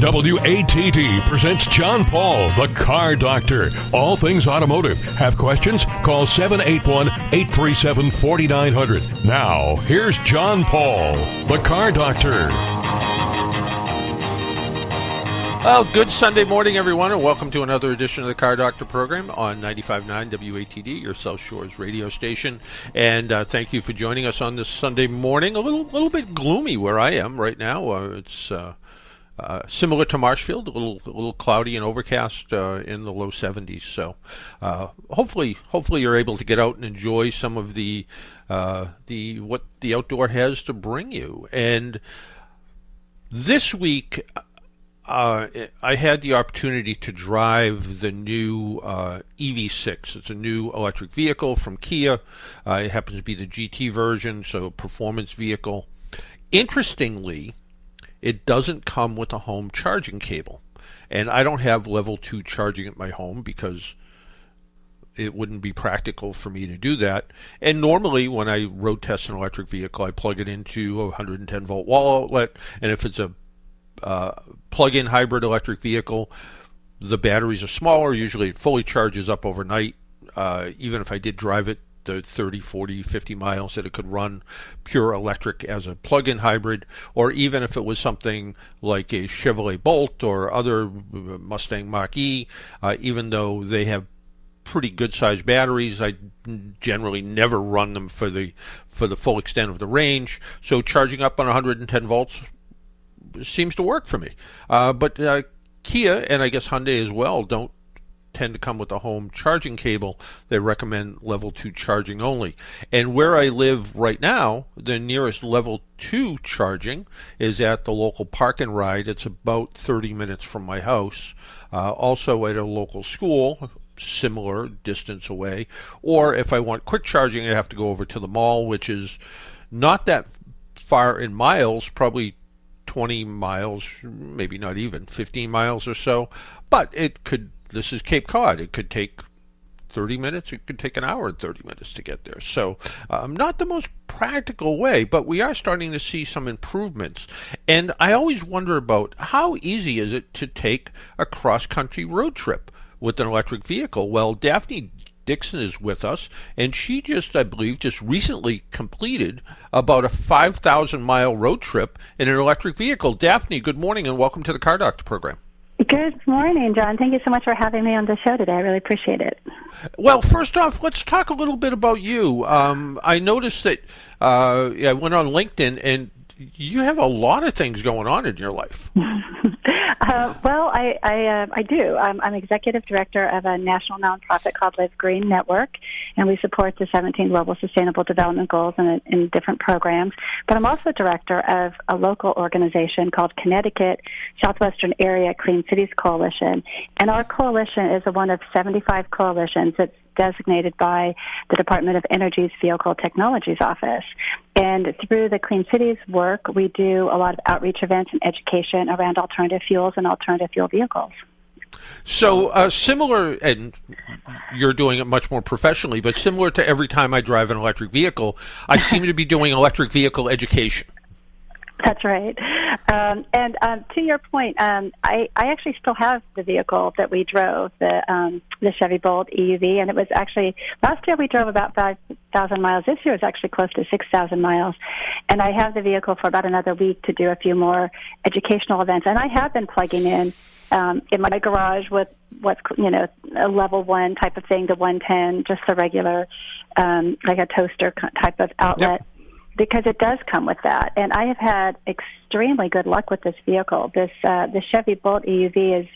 WATD presents John Paul, the Car Doctor. All things automotive. Have questions? Call 781-837-4900. Now, here's John Paul, the Car Doctor. Well, good Sunday morning, everyone, and welcome to another edition of the Car Doctor program on 95.9 WATD, your South Shores radio station. And thank you for joining us on this Sunday morning. A little bit gloomy where I am right now. It's similar to Marshfield, a little cloudy and overcast in the low 70s. So hopefully you're able to get out and enjoy some of the what the outdoor has to bring you. And this week, I had the opportunity to drive the new EV6. It's a new electric vehicle from Kia. It happens to be the GT version, so performance vehicle. Interestingly, it doesn't come with a home charging cable. And I don't have level 2 charging at my home because it wouldn't be practical for me to do that. And normally when I road test an electric vehicle, I plug it into a 110 volt wall outlet, and if it's a plug-in hybrid electric vehicle, the batteries are smaller. Usually it fully charges up overnight. Even if I did drive it the 30, 40, 50 miles that it could run pure electric as a plug-in hybrid, or even if it was something like a Chevrolet Bolt or other Mustang Mach-E, even though they have pretty good-sized batteries, I generally never run them for the full extent of the range. So charging up on 110 volts seems to work for me. But Kia, and I guess Hyundai as well, don't tend to come with a home charging cable. They recommend level 2 charging only. And where I live right now, the nearest level 2 charging is at the local park and ride. It's about 30 minutes from my house. Also at a local school, similar distance away. Or if I want quick charging, I have to go over to the mall, which is not that far in miles, probably 20 miles, maybe not even 15 miles or so, but this is Cape Cod, it could take 30 minutes, it could take an hour and 30 minutes to get there. So not the most practical way, but we are starting to see some improvements. And I always wonder about how easy is it to take a cross-country road trip with an electric vehicle. Well, Daphne Dixon is with us, and she I believe, recently completed about a 5,000-mile road trip in an electric vehicle. Daphne, good morning, and welcome to the Car Doctor program. Good morning, John. Thank you so much for having me on the show today. I really appreciate it. Well, first off, let's talk a little bit about you. I noticed that I went on LinkedIn, and you have a lot of things going on in your life. Well, I do. I'm executive director of a national nonprofit called Live Green Network, and we support the 17 Global Sustainable Development Goals in different programs. But I'm also director of a local organization called Connecticut Southwestern Area Clean Cities Coalition, and our coalition is one of 75 coalitions that's designated by the Department of Energy's Vehicle Technologies Office. And through the Clean Cities work, we do a lot of outreach events and education around alternative fuels and alternative fuel vehicles. So similar, and you're doing it much more professionally, but similar to every time I drive an electric vehicle, I seem to be doing electric vehicle education. That's right. And to your point, I actually still have the vehicle that we drove, the Chevy Bolt EUV, and it was actually, last year we drove about 5,000 miles. This year it's actually close to 6,000 miles. And I have the vehicle for about another week to do a few more educational events. And I have been plugging in my garage with what's, a level 1 type of thing, the 110, just the regular, like a toaster type of outlet. Yep. Because it does come with that. And I have had extremely good luck with this vehicle. The Chevy Bolt EUV is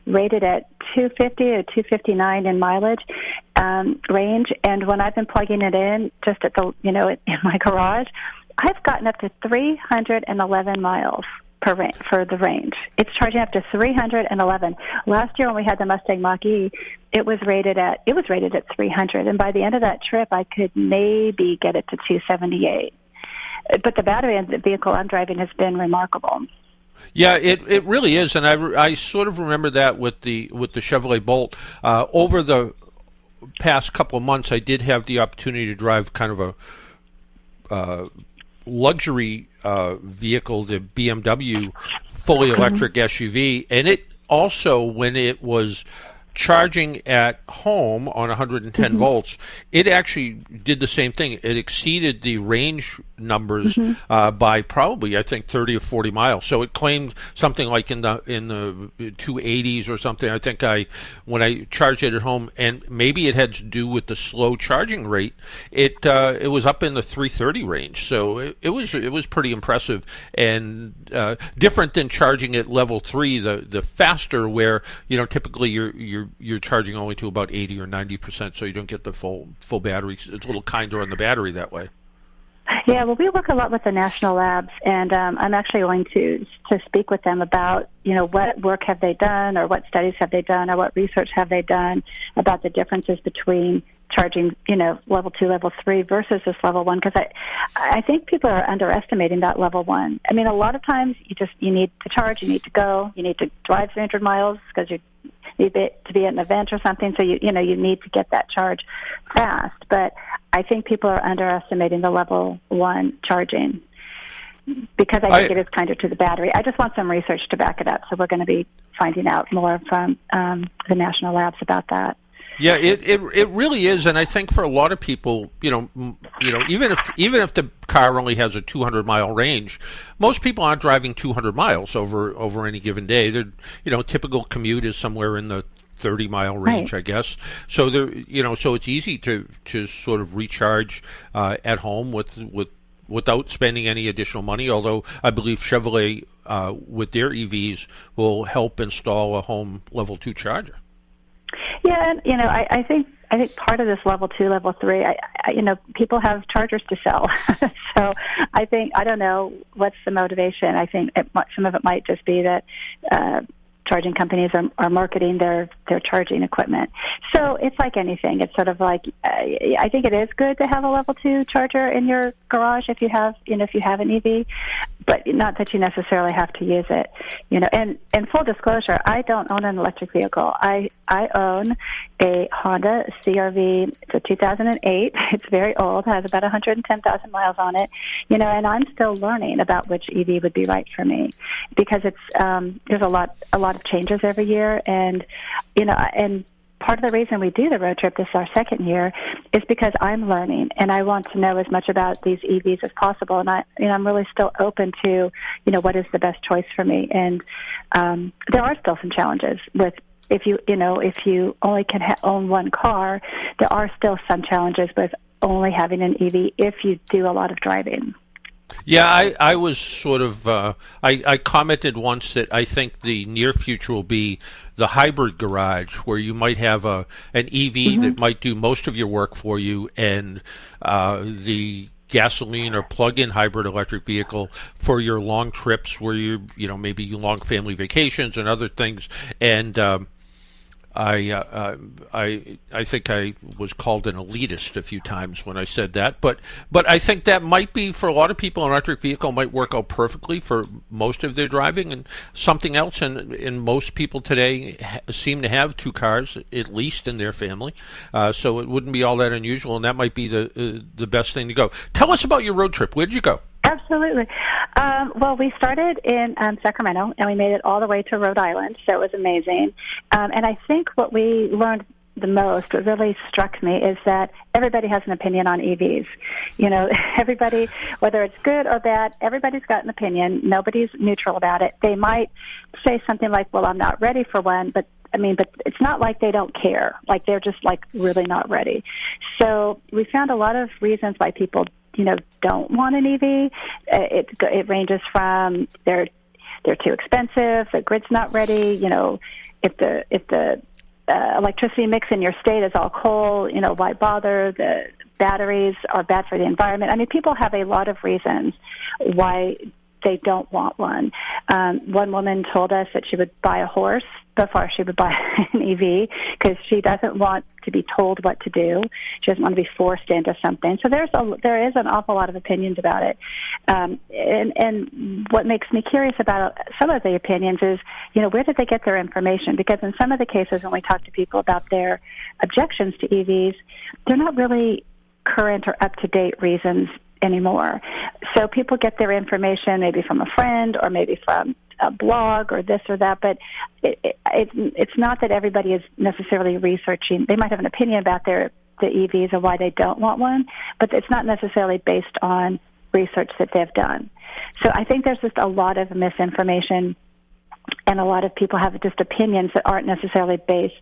rated at 250 to 259 in mileage range. And when I've been plugging it in, just at the, in my garage, I've gotten up to 311 miles for the range. It's charging up to 311. Last year when we had the Mustang Mach-E, it was rated at 300. And by the end of that trip, I could maybe get it to 278. But the battery in the vehicle I'm driving has been remarkable. Yeah, it really is, and I sort of remember that with the Chevrolet Bolt. Over the past couple of months, I did have the opportunity to drive kind of a luxury vehicle, the BMW fully electric SUV, and it also, when it was charging at home on 110 volts, it actually did the same thing. It exceeded the range numbers by probably, I think, 30 or 40 miles. So it claimed something like in the 280s or something. I think when I charged it at home, and maybe it had to do with the slow charging rate, it was up in the 330 range. So it was pretty impressive, and different than charging at level 3, the faster, where typically you're charging only to about 80 or 90%, so you don't get the full battery. It's a little kinder on the battery that way. Yeah, well, we work a lot with the national labs, and I'm actually going to speak with them about, what work have they done, or what studies have they done, or what research have they done about the differences between charging, level 2, level 3 versus this level 1, because I think people are underestimating that level 1. I mean, a lot of times you need to charge, you need to go, you need to drive 300 miles because you need to be at an event or something, so you need to get that charge fast. But I think people are underestimating the level 1 charging, because I think it is kinder to the battery. I just want some research to back it up, so we're going to be finding out more from the national labs about that. Yeah, it really is, and I think for a lot of people, even if the car only has a 200-mile range, most people aren't driving 200 miles over any given day. They're, typical commute is somewhere in the 30-mile range, right, I guess. So so it's easy to sort of recharge at home without spending any additional money. Although I believe Chevrolet with their EVs will help install a home level 2 charger. Yeah, and I think part of this level 2, level 3, people have chargers to sell. So I don't know what's the motivation. I think some of it might just be that charging companies are marketing their charging equipment. So it's like anything. It's sort of like I think it is good to have a level 2 charger in your garage if you have an EV, but not that you necessarily have to use it. And full disclosure, I don't own an electric vehicle. I own a Honda CR-V. It's a 2008. It's very old. Has about 110,000 miles on it. And I'm still learning about which EV would be right for me, because it's there's a lot of changes every year, and part of the reason we do the road trip, this is our second year, is because I'm learning, and I want to know as much about these EVs as possible. And I'm really still open to, what is the best choice for me. And there are still some challenges with if you only can own one car. There are still some challenges with only having an EV if you do a lot of driving. Yeah, I was sort of, I commented once that I think the near future will be the hybrid garage, where you might have an EV that might do most of your work for you, and the gasoline or plug-in hybrid electric vehicle for your long trips, where maybe long family vacations and other things. And I think I was called an elitist a few times when I said that, but I think that might be, for a lot of people, an electric vehicle might work out perfectly for most of their driving, and something else. And most people today seem to have 2 cars at least in their family, so it wouldn't be all that unusual, and that might be the best thing to go. Tell us about your road trip. Where did you go? Absolutely. Well, we started in Sacramento, and we made it all the way to Rhode Island, so it was amazing. And I think what we learned the most, what really struck me, is that everybody has an opinion on EVs. Everybody, whether it's good or bad, everybody's got an opinion. Nobody's neutral about it. They might say something like, well, I'm not ready for one, but it's not like they don't care. Like, they're just, really not ready. So we found a lot of reasons why people don't want an EV. It ranges from they're too expensive, the grid's not ready. If the electricity mix in your state is all coal, why bother? The batteries are bad for the environment. People have a lot of reasons why they don't want one. One woman told us that she would buy a horse before she would buy an EV, because she doesn't want to be told what to do. She doesn't want to be forced into something. So there is an awful lot of opinions about it. And what makes me curious about some of the opinions is, where did they get their information? Because in some of the cases, when we talk to people about their objections to EVs, they're not really current or up-to-date reasons anymore. So people get their information maybe from a friend or maybe from a blog or this or that, but it's not that everybody is necessarily researching. They might have an opinion about the EVs and why they don't want one, but it's not necessarily based on research that they've done. So I think there's just a lot of misinformation, and a lot of people have just opinions that aren't necessarily based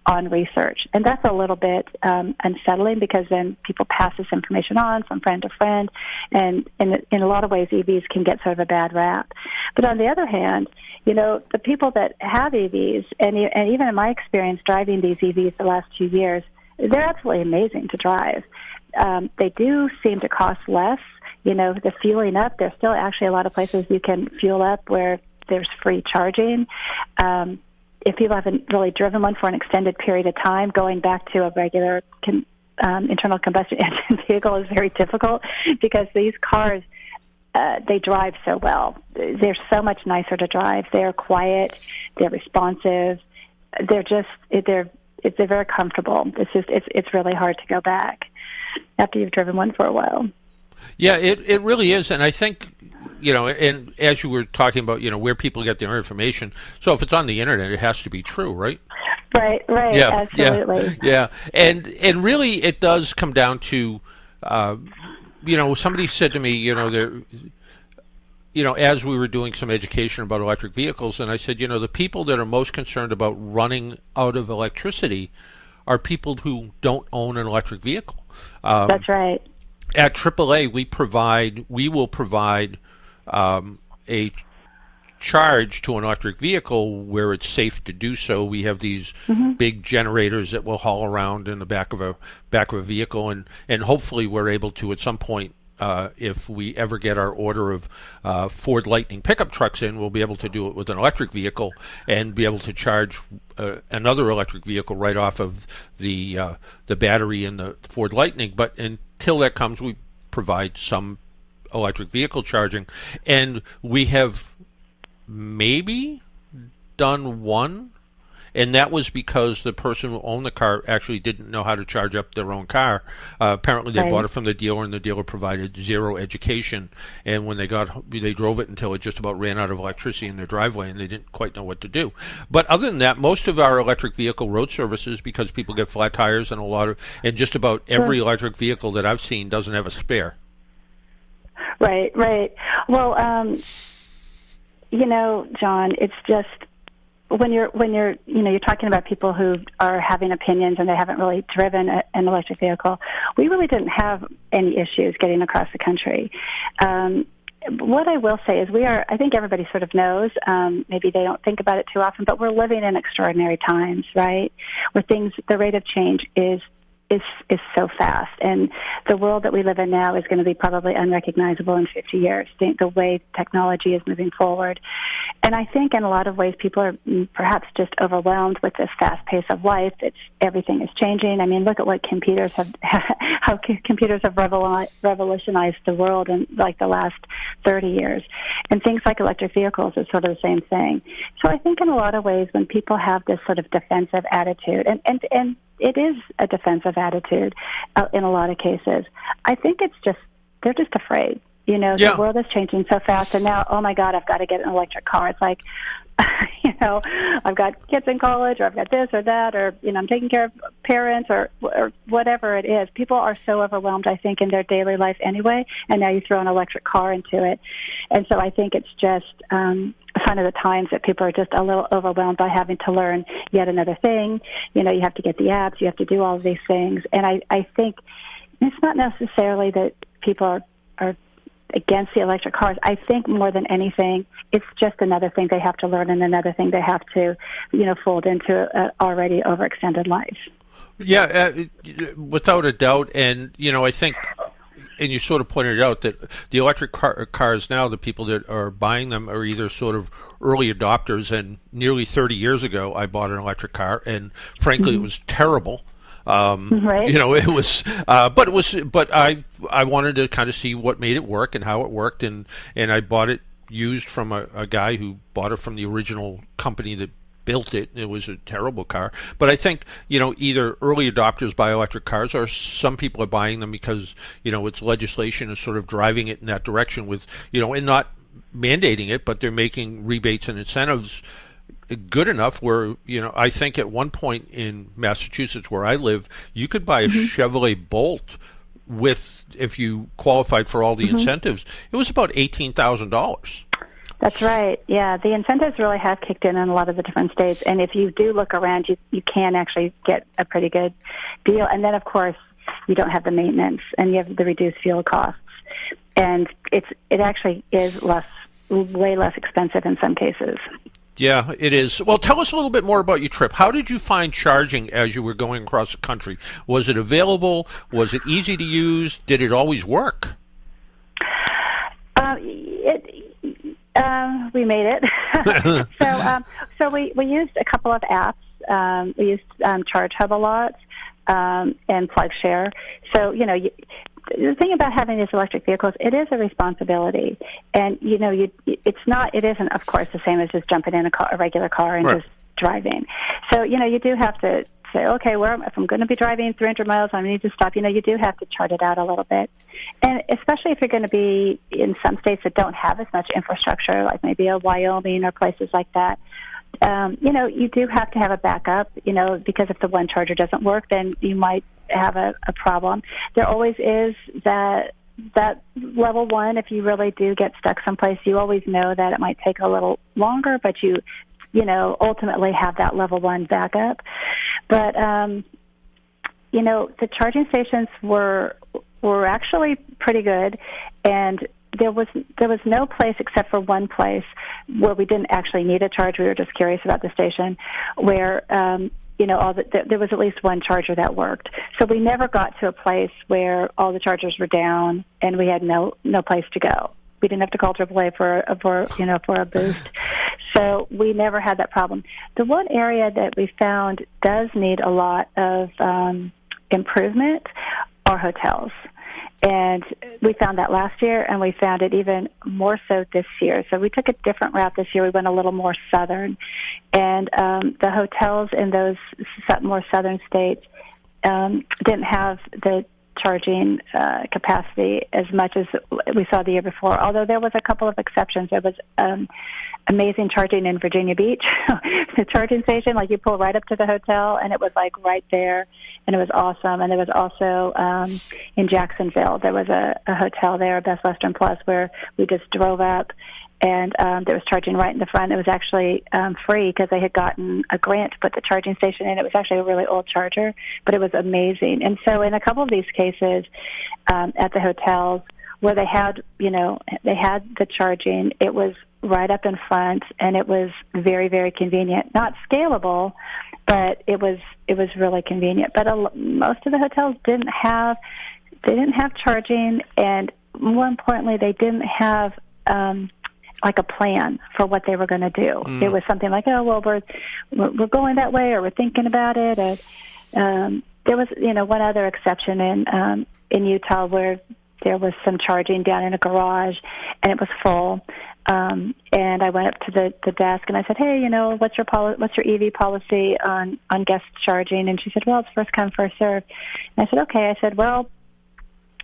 on research. And that's a little bit unsettling, because then people pass this information on from friend to friend, and in a lot of ways EVs can get sort of a bad rap. But on the other hand, the people that have EVs, and even in my experience driving these EVs the last 2 years, they're absolutely amazing to drive. They do seem to cost less. The fueling up, there's still actually a lot of places you can fuel up where there's free charging. If people haven't really driven one for an extended period of time, going back to a regular internal combustion engine vehicle is very difficult, because these cars, they drive so well. They're so much nicer to drive. They're quiet. They're responsive. They're very comfortable. It's really hard to go back after you've driven one for a while. Yeah, it really is. And I think, and as you were talking about, where people get their information, so if it's on the internet, it has to be true, right? Right, yeah, absolutely. Yeah. And really it does come down to, somebody said to me, as we were doing some education about electric vehicles, and I said, the people that are most concerned about running out of electricity are people who don't own an electric vehicle. That's right. At AAA, we will provide a charge to an electric vehicle where it's safe to do so. We have these big generators that will haul around in the back of a vehicle, and hopefully we're able to at some point, if we ever get our order of Ford Lightning pickup trucks in, we'll be able to do it with an electric vehicle and be able to charge another electric vehicle right off of the battery in the Ford Lightning. But until that comes, we provide some electric vehicle charging, and we have maybe done one, and that was because the person who owned the car actually didn't know how to charge up their own car. Apparently they bought it from the dealer, and the dealer provided zero education, and when they drove it until it just about ran out of electricity in their driveway, and they didn't quite know what to do. But other than that, most of our electric vehicle road services, because people get flat tires, and just about every electric vehicle that I've seen doesn't have a spare. Right. Well, John, it's just when you're talking about people who are having opinions and they haven't really driven an electric vehicle. We really didn't have any issues getting across the country. What I will say is I think everybody sort of knows, maybe they don't think about it too often, but we're living in extraordinary times, right? Where the rate of change is so fast, and the world that we live in now is going to be probably unrecognizable in 50 years, the way technology is moving forward. And I think in a lot of ways people are perhaps just overwhelmed with this fast pace of life. Everything is changing. I mean, look at what computers have, how computers have revolutionized the world in like the last 30 years. And things like electric vehicles is sort of the same thing. So I think in a lot of ways when people have this sort of defensive attitude, and it is a defensive attitude in a lot of cases, I think they're just afraid. The world is changing so fast, and now, oh my God, I've got to get an electric car. It's like, I've got kids in college, or I've got this or that, or, I'm taking care of parents, or whatever it is. People are so overwhelmed, I think, in their daily life anyway, and now you throw an electric car into it. And so I think it's just a sign of the times that people are just a little overwhelmed by having to learn yet another thing. You have to get the apps, you have to do all of these things. And I think it's not necessarily that people are against the electric cars. I think more than anything, it's just another thing they have to learn and another thing they have to, fold into an already overextended life. Yeah, without a doubt. And, I think, and you sort of pointed out that the electric cars now, the people that are buying them are either sort of early adopters, and nearly 30 years ago I bought an electric car, and frankly it was terrible. Right. It was, but I wanted to kind of see what made it work and how it worked, and I bought it used from a guy who bought it from the original company that built it. It was a terrible car. But I think, either early adopters buy electric cars, or some people are buying them because, it's legislation is sort of driving it in that direction with, and not mandating it, but they're making rebates and incentives good enough where, I think at one point in Massachusetts where I live, you could buy a Chevrolet Bolt with, if you qualified for all the incentives, it was about $18,000. That's right. Yeah, the incentives really have kicked in a lot of the different states, and if you do look around, you can actually get a pretty good deal. And then, of course, you don't have the maintenance, and you have the reduced fuel costs, and it actually is way less expensive in some cases. Yeah, it is. Well, tell us a little bit more about your trip. How did you find charging as you were going across the country? Was it available? Was it easy to use? Did it always work? We made it. So we used a couple of apps. We used Charge Hub a lot and PlugShare. So, the thing about having these electric vehicles, it is a responsibility. And, it isn't, of course, the same as just jumping in a regular car and just driving. So, you do have to say, okay, if I'm going to be driving 300 miles, I need to stop. You do have to chart it out a little bit. And especially if you're going to be in some states that don't have as much infrastructure, like maybe a Wyoming or places like that, you do have to have a backup, because if the one charger doesn't work, then you might have a problem. There always is that level one. If you really do get stuck someplace, you always know that it might take a little longer, but you ultimately have that level one backup. But, the charging stations were actually pretty good, and there was no place except for one place where we didn't actually need a charge. We were just curious about the station, where there was at least one charger that worked. So we never got to a place where all the chargers were down and we had no place to go. We didn't have to call AAA for a boost. So we never had that problem. The one area that we found does need a lot of improvement are hotels. And we found that last year, and we found it even more so this year. So we took a different route this year. We went a little more southern. And the hotels in those more southern states didn't have the charging capacity as much as we saw the year before, although there was a couple of exceptions. There was amazing charging in Virginia Beach, the charging station, like you pull right up to the hotel, and it was like right there, and it was awesome. And there was also in Jacksonville, there was a hotel there, Best Western Plus, where we just drove up, and there was charging right in the front. It was actually free because they had gotten a grant to put the charging station in. It was actually a really old charger, but it was amazing. And so in a couple of these cases at the hotels where they had the charging, it was right up in front, and it was very, very convenient. Not scalable, but it was really convenient. But most of the hotels didn't have charging, and more importantly, they didn't have like a plan for what they were going to do. It was something like, oh, well, we're going that way, or we're thinking about it. There was, one other exception in Utah where there was some charging down in a garage, and it was full. And I went up to the desk and I said, hey, what's your EV policy on guest charging? And she said, well, it's first come, first serve. And I said, okay. I said, well,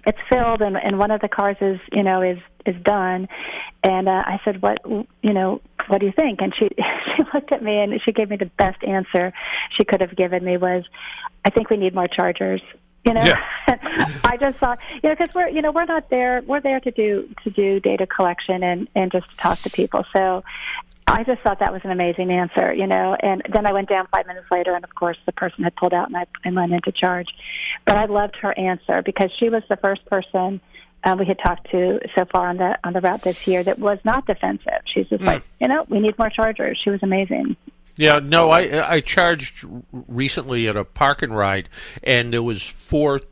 it's filled, and one of the cars is done. And I said, what do you think? And she looked at me and she gave me the best answer she could have given me was, I think we need more chargers. Yeah. I just thought, because we're not there. We're there to do data collection and just to talk to people. So I just thought that was an amazing answer, And then I went down 5 minutes later, and of course the person had pulled out, and I went into charge. But I loved her answer because she was the first person we had talked to so far on the route this year that was not defensive. She's just like, we need more chargers. She was amazing. Yeah, no, I charged recently at a park and ride, and there was 4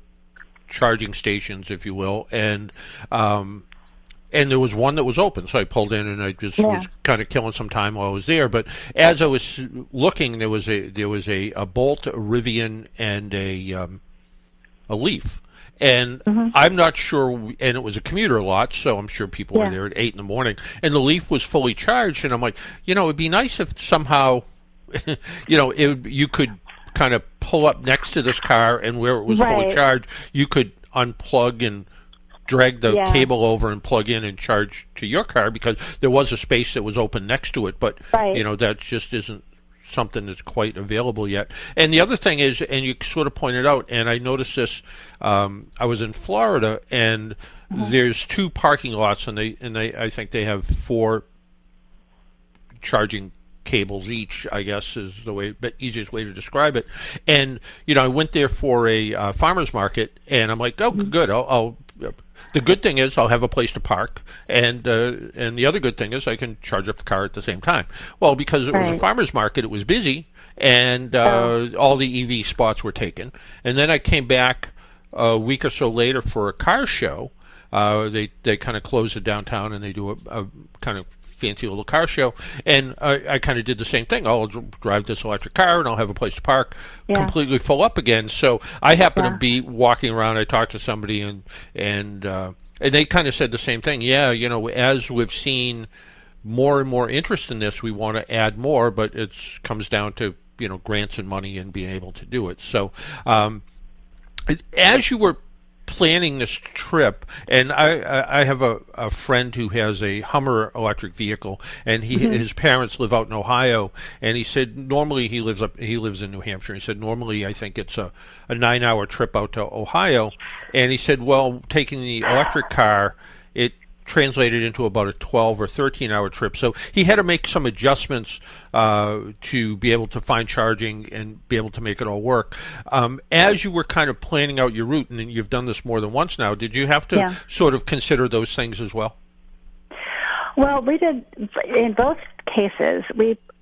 charging stations, if you will, and there was one that was open, so I pulled in and I just was kind of killing some time while I was there. But as I was looking, there was a Bolt, a Rivian, and a Leaf. And I'm not sure, and it was a commuter lot, so I'm sure people were there at 8 in the morning, and the Leaf was fully charged, and I'm like, it'd be nice if somehow you could kind of pull up next to this car, and where it was fully charged, you could unplug and drag the cable over and plug in and charge to your car, because there was a space that was open next to it. But that just isn't something that's quite available yet. And the other thing is, and you sort of pointed out, and I noticed this, I was in Florida, and there's 2 parking lots, and I think they have 4 charging cables each, I guess is the easiest way to describe it. And I went there for a farmer's market, and I'm like, oh, good. I'll the good thing is I'll have a place to park, and the other good thing is I can charge up the car at the same time. Well, because it was a farmer's market, it was busy, and all the EV spots were taken. And then I came back a week or so later for a car show. They kind of close the downtown, and they do a kind of fancy little car show, and I kind of did the same thing. I'll drive this electric car, and I'll have a place to park, completely full up again. So I happen to be walking around. I talked to somebody, and they kind of said the same thing. Yeah, as we've seen more and more interest in this, we want to add more, but it comes down to grants and money and being able to do it. So as you were planning this trip, and I have a friend who has a Hummer electric vehicle, and his parents live out in Ohio, and he said normally he lives in New Hampshire. He said normally I think it's a 9-hour trip out to Ohio, and he said, well, taking the electric car, it translated into about a 12 or 13-hour trip. So he had to make some adjustments to be able to find charging and be able to make it all work. As you were kind of planning out your route, and you've done this more than once now, did you have to sort of consider those things as well? Well, we did in both cases.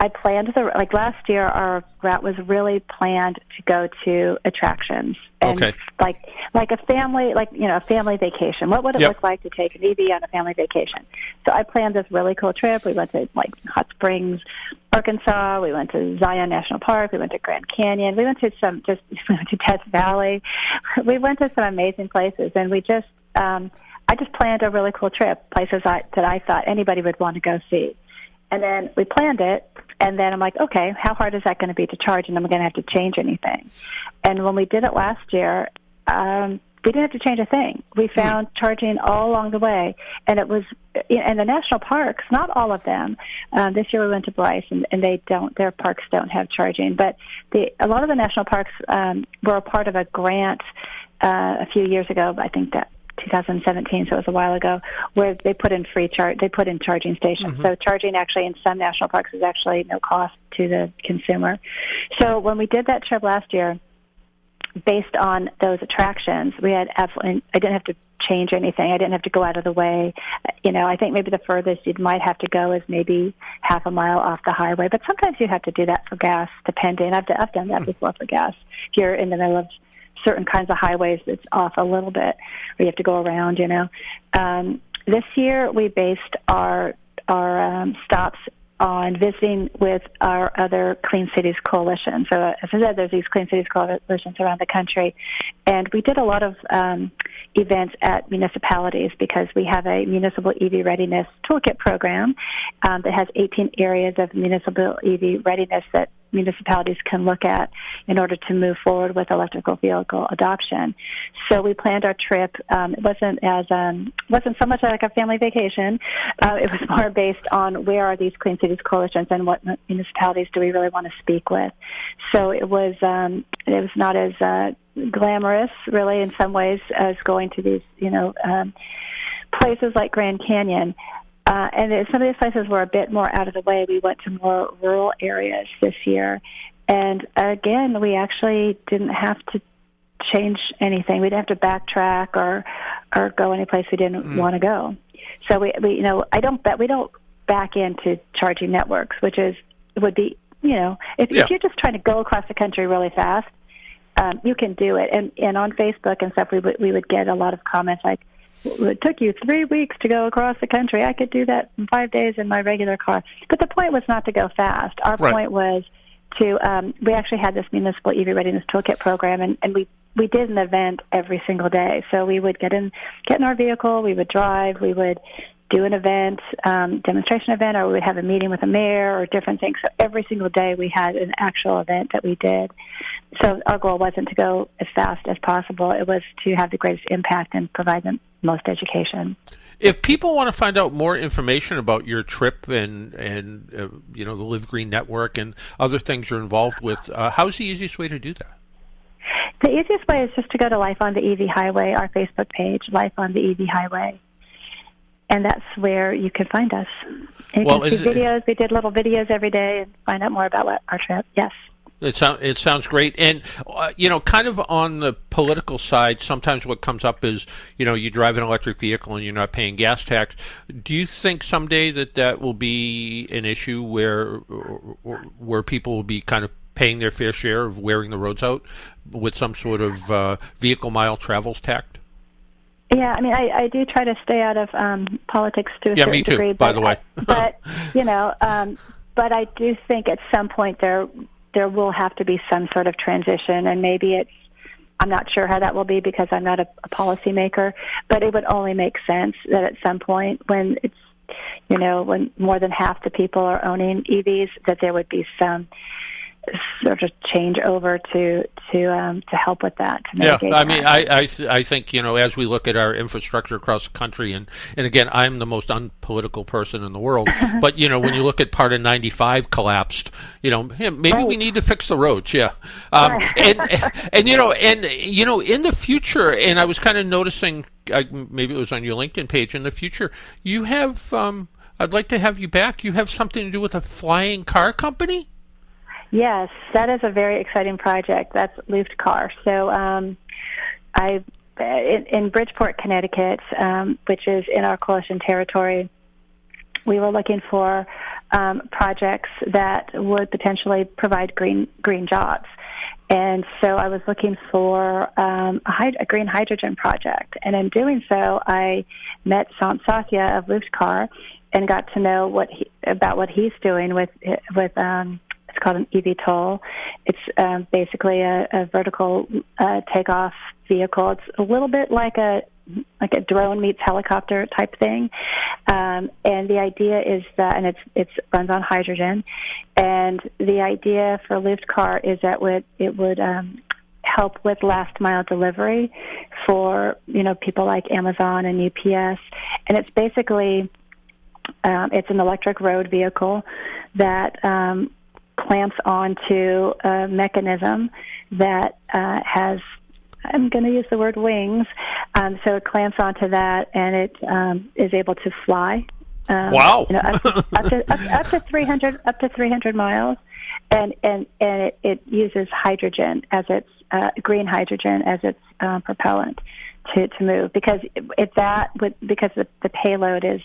I planned like last year. Our route was really planned to go to attractions, and like a family, a family vacation. What would it look like to take an EV on a family vacation? So I planned this really cool trip. We went to Hot Springs, Arkansas. We went to Zion National Park. We went to Grand Canyon. We went to Death Valley. We went to some amazing places, and I just planned a really cool trip, places that I thought anybody would want to go see. And then we planned it, and then I'm like, okay, how hard is that going to be to charge, and am I going to have to change anything? And when we did it last year, we didn't have to change a thing. We found charging all along the way, and it was in the national parks, not all of them. This year we went to Bryce, and their parks don't have charging, but a lot of the national parks were a part of a grant a few years ago, I think that 2017, so it was a while ago, where they put in charging stations. So charging actually in some national parks is actually no cost to the consumer. So when we did that trip last year, based on those attractions, I didn't have to change anything. I didn't have to go out of the way. I think maybe the furthest you might have to go is maybe half a mile off the highway, but sometimes you have to do that for gas, depending. I've done that before for gas. If you're in the middle of certain kinds of highways, it's off a little bit, or you have to go around, This year, we based our stops on visiting with our other Clean Cities Coalition. So, as I said, there's these Clean Cities Coalitions around the country, and we did a lot of events at municipalities because we have a municipal EV readiness toolkit program that has 18 areas of municipal EV readiness that municipalities can look at in order to move forward with electrical vehicle adoption. So we planned our trip. It wasn't so much like a family vacation. It was more based on where are these Clean Cities Coalitions and what municipalities do we really want to speak with. So it was not as glamorous, really, in some ways, as going to these places like Grand Canyon. And some of these places were a bit more out of the way. We went to more rural areas this year. And again, we actually didn't have to change anything. We didn't have to backtrack or go any place we didn't want to go. So we we don't back into charging networks, would be, if you're just trying to go across the country really fast, you can do it. And on Facebook and stuff, we would get a lot of comments like, it took you 3 weeks to go across the country. I could do that in 5 days in my regular car. But the point was not to go fast. Our point was to, we actually had this municipal EV readiness toolkit program, and we did an event every single day. So we would get in our vehicle, we would drive, we would do an event, demonstration event, or we would have a meeting with a mayor or different things. So every single day we had an actual event that we did. So our goal wasn't to go as fast as possible. It was to have the greatest impact and provide the most education. If people want to find out more information about your trip and the Live Green Network and other things you're involved with, how's the easiest way to do that? The easiest way is just to go to Life on the EV Highway, our Facebook page, Life on the EV Highway. And that's where you can find us. And you can see videos. We did little videos every day and find out more about our trip. Yes. It sounds great. And, kind of on the political side, sometimes what comes up is, you drive an electric vehicle and you're not paying gas tax. Do you think someday that will be an issue where people will be kind of paying their fair share of wearing the roads out with some sort of vehicle mile travels tax? Yeah, I mean, I do try to stay out of politics to a certain me too, degree. By the way. But I do think at some point there will have to be some sort of transition, and maybe I'm not sure how that will be because I'm not a policymaker, but it would only make sense that at some point when it's, when more than half the people are owning EVs, that there would be some sort of change over to help with that. To mitigate I mean, I think as we look at our infrastructure across the country, and again, I'm the most unpolitical person in the world, but when you look at part of 95 collapsed, maybe right. we need to fix the roads, yeah. And in the future, and I was kind of noticing, maybe it was on your LinkedIn page, in the future, you have, I'd like to have you back. You have something to do with a flying car company? Yes, that is a very exciting project. That's Luftcar. So in Bridgeport, Connecticut, which is in our coalition territory, we were looking for projects that would potentially provide green jobs. And so I was looking for a green hydrogen project. And in doing so, I met Sant Satya of Luftcar and got to know about what he's doing with it's called an eVTOL. It's basically a vertical takeoff vehicle. It's a little bit like a drone meets helicopter type thing. And the idea is that, and it runs on hydrogen. And the idea for Luftcar is that it would help with last mile delivery for people like Amazon and UPS. And it's basically it's an electric road vehicle that clamps onto a mechanism that has, I'm going to use the word wings, so it clamps onto that, and it is able to fly. Wow! Up to 300 miles, and it uses hydrogen as its green hydrogen as its propellant to move, because the payload is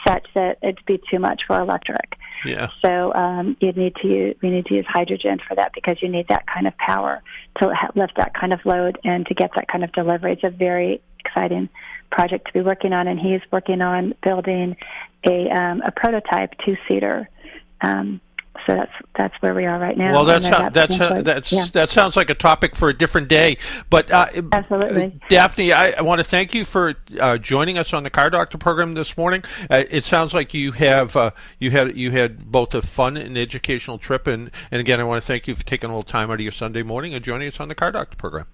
such that it'd be too much for electric. Yeah. So we need to use hydrogen for that, because you need that kind of power to lift that kind of load and to get that kind of delivery. It's a very exciting project to be working on, and he's working on building a prototype 2-seater. So that's where we are right now. Well, that sounds like a topic for a different day. But absolutely, Daphne, I want to thank you for joining us on the Car Doctor program this morning. It sounds like you had both a fun and educational trip, and again, I want to thank you for taking a little time out of your Sunday morning and joining us on the Car Doctor program.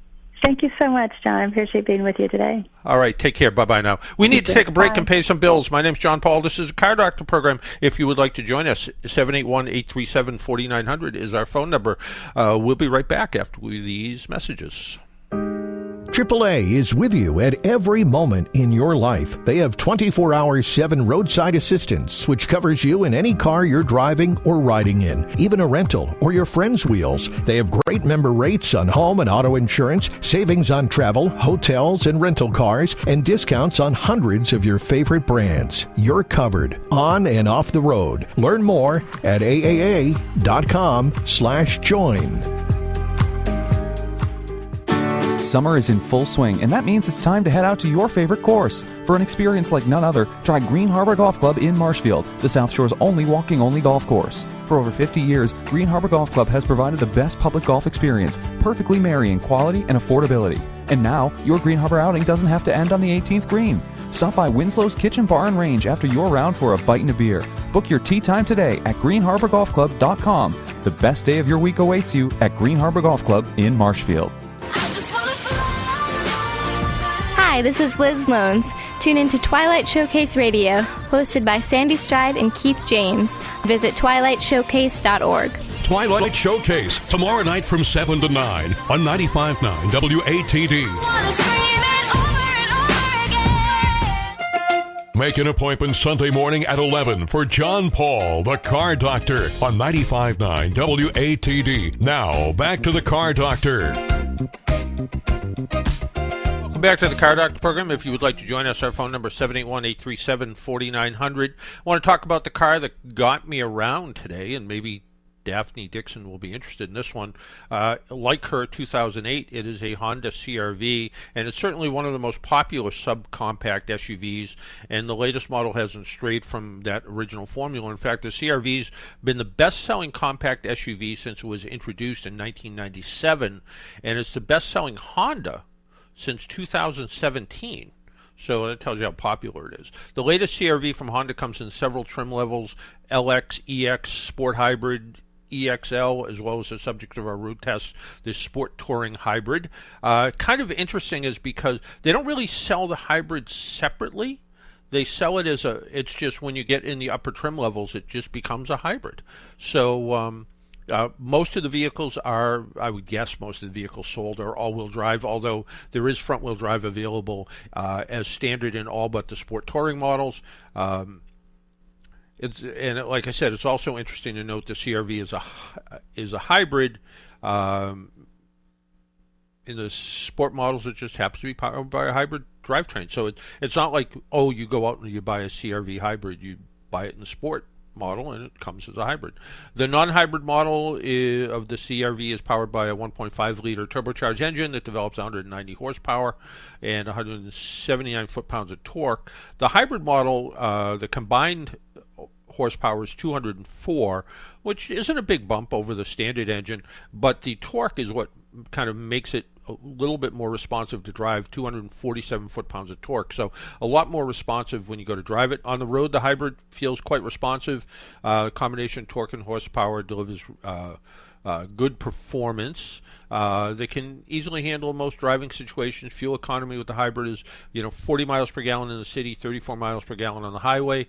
Thank you so much, John. I appreciate being with you today. All right, take care. Bye-bye now. We need to take a break and pay some bills. My name's John Paul. This is the Car Doctor program. If you would like to join us, 781-837-4900 is our phone number. We'll be right back after these messages. AAA is with you at every moment in your life. They have 24/7 roadside assistance, which covers you in any car you're driving or riding in, even a rental or your friend's wheels. They have great member rates on home and auto insurance, savings on travel, hotels, and rental cars, and discounts on hundreds of your favorite brands. You're covered on and off the road. Learn more at aaa.com/join. Summer is in full swing, and that means it's time to head out to your favorite course. For an experience like none other, try Green Harbor Golf Club in Marshfield, the South Shore's only walking-only golf course. For over 50 years, Green Harbor Golf Club has provided the best public golf experience, perfectly marrying quality and affordability. And now, your Green Harbor outing doesn't have to end on the 18th green. Stop by Winslow's Kitchen Bar and Range after your round for a bite and a beer. Book your tee time today at greenharborgolfclub.com. The best day of your week awaits you at Green Harbor Golf Club in Marshfield. Hi, this is Liz Loans. Tune into Twilight Showcase Radio, hosted by Sandy Stride and Keith James. Visit twilightshowcase.org. Twilight Showcase, tomorrow night from 7 to 9 on 95.9 WATD. Make an appointment Sunday morning at 11 for John Paul, the Car Doctor, on 95.9 WATD. Now, back to the Car Doctor. Welcome back to the Car Doctor program. If you would like to join us, our phone number is 781-837-4900. I want to talk about the car that got me around today, and maybe Daphne Dixon will be interested in this one. Like her 2008, it is a Honda CR-V, and it's certainly one of the most popular subcompact SUVs, and the latest model hasn't strayed from that original formula. In fact, the CR-V's been the best-selling compact SUV since it was introduced in 1997, and it's the best-selling Honda since 2017. So that tells you how popular it is. The latest CR-V from Honda comes in several trim levels: LX, EX, Sport Hybrid, EXL, as well as the subject of our road test, this Sport Touring Hybrid. Kind of interesting is because they don't really sell the hybrid separately. They sell it as it's just when you get in the upper trim levels, it just becomes a hybrid. So most of the vehicles are, I would guess most of the vehicles sold are all-wheel drive, although there is front-wheel drive available as standard in all but the Sport Touring models. And like I said, it's also interesting to note the CR-V is a hybrid. In the sport models, it just happens to be powered by a hybrid drivetrain. So it's not like, oh, you go out and you buy a CR-V hybrid. You buy it in the sport model, and it comes as a hybrid. The non-hybrid model of the CR-V is powered by a 1.5-liter turbocharged engine that develops 190 horsepower and 179 foot-pounds of torque. The hybrid model, the combined horsepower is 204, which isn't a big bump over the standard engine, but the torque is what kind of makes it a little bit more responsive to drive. 247 foot-pounds of torque, so a lot more responsive when you go to drive it. On the road, the hybrid feels quite responsive. Combination torque and horsepower delivers good performance. They can easily handle most driving situations. Fuel economy with the hybrid is 40 miles per gallon in the city, 34 miles per gallon on the highway,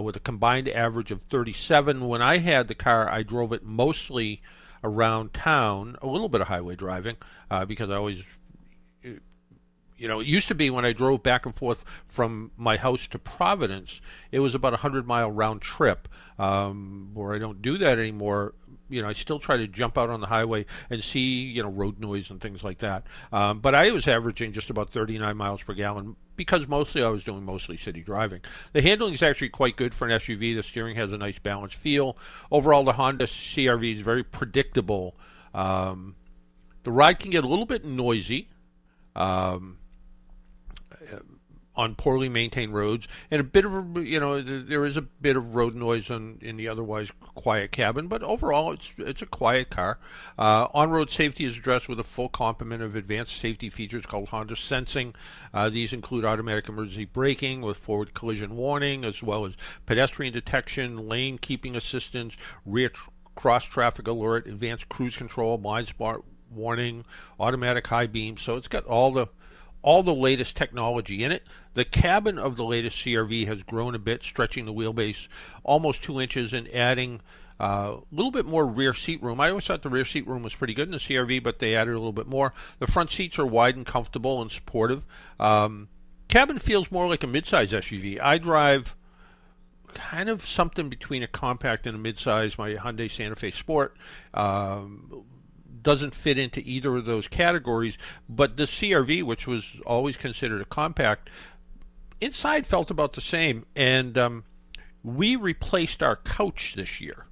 with a combined average of 37. When I had the car, I drove it mostly around town, a little bit of highway driving, because I always, it used to be when I drove back and forth from my house to Providence, it was about a 100-mile round trip, where I don't do that anymore. I still try to jump out on the highway and see, road noise and things like that. But I was averaging just about 39 miles per gallon because mostly I was doing city driving. The handling is actually quite good for an SUV. The steering has a nice balanced feel. Overall, the Honda CR-V is very predictable. The ride can get a little bit noisy on poorly maintained roads, and a bit of there is a bit of road noise in the otherwise quiet cabin, but overall it's a quiet car. On-road safety is addressed with a full complement of advanced safety features called Honda Sensing. These include automatic emergency braking with forward collision warning, as well as pedestrian detection, lane keeping assistance, rear cross traffic alert, advanced cruise control, blind spot warning, automatic high beam. So it's got all the latest technology in it. The cabin of the latest CR-V has grown a bit, stretching the wheelbase almost 2 inches and adding a little bit more rear seat room. I always thought the rear seat room was pretty good in the CR-V, but they added a little bit more. The front seats are wide and comfortable and supportive. Cabin feels more like a midsize SUV. I drive kind of something between a compact and a midsize. My Hyundai Santa Fe Sport doesn't fit into either of those categories, but the CR-V, which was always considered a compact, inside felt about the same. And we replaced our couch this year,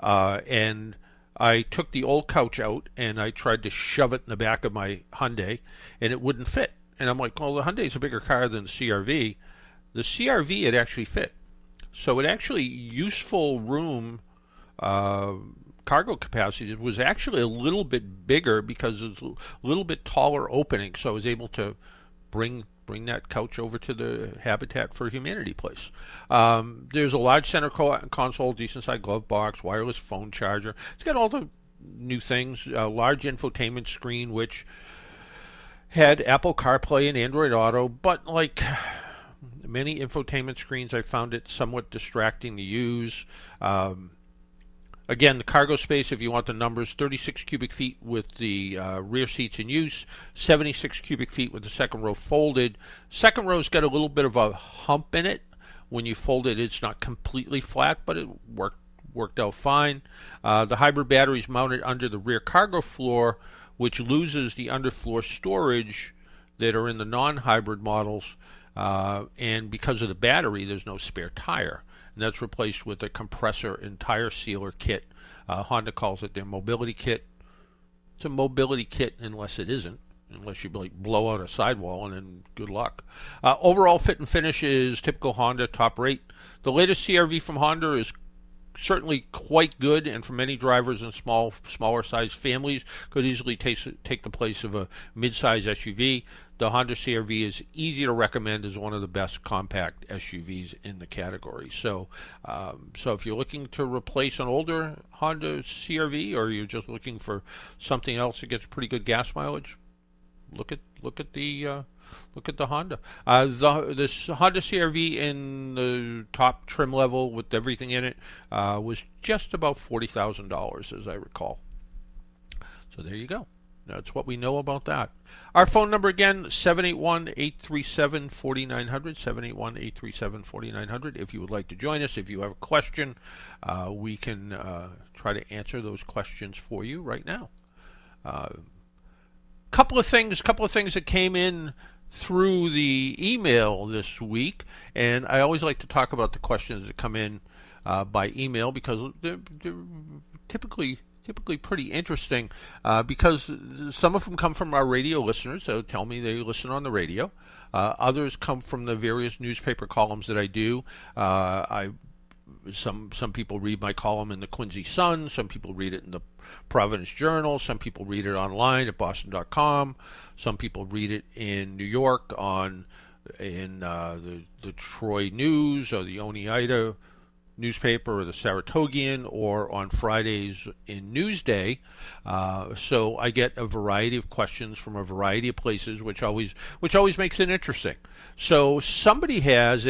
and I took the old couch out and I tried to shove it in the back of my Hyundai, and it wouldn't fit. And I'm like, well, the Hyundai's a bigger car than the CR-V. The CR-V, it actually fit. So it actually, useful room cargo capacity was actually a little bit bigger because it's a little bit taller opening, so I was able to bring bring that couch over to the Habitat for Humanity place. There's a large center console, decent-sized glove box, wireless phone charger. It's got all the new things, a large infotainment screen, which had Apple CarPlay and Android Auto, but like many infotainment screens, I found it somewhat distracting to use. Again, the cargo space, if you want the numbers, 36 cubic feet with the rear seats in use, 76 cubic feet with the second row folded. Second row's got a little bit of a hump in it. When you fold it, it's not completely flat, but it worked out fine. The hybrid battery is mounted under the rear cargo floor, which loses the underfloor storage that are in the non-hybrid models. And because of the battery, there's no spare tire. And that's replaced with a compressor and tire sealer kit. Honda calls it their mobility kit. It's a mobility kit unless it isn't, unless you blow out a sidewall, and then good luck. Overall fit and finish is typical Honda, top rate. The latest CR-V from Honda is certainly quite good, and for many drivers and smaller sized families could easily take the place of a mid-size SUV. The Honda CR-V is easy to recommend as one of the best compact SUVs in the category. So if you're looking to replace an older Honda CR-V, or you're just looking for something else that gets pretty good gas mileage, look at the Honda. This Honda CR-V in the top trim level with everything in it was just about $40,000, as I recall. So there you go. That's what we know about that. Our phone number again, 781-837-4900, 781-837-4900. If you would like to join us, if you have a question, we can try to answer those questions for you right now. Couple of things that came in through the email this week, and I always like to talk about the questions that come in by email because they're typically pretty interesting, because some of them come from our radio listeners. So tell me they listen on the radio. Others come from the various newspaper columns that I do. Some people read my column in the Quincy Sun. Some people read it in the Providence Journal. Some people read it online at Boston.com. Some people read it in New York in the Troy News or the Oneida newspaper or the Saratogian, or on Fridays in Newsday. So I get a variety of questions from a variety of places, which always makes it interesting. So somebody has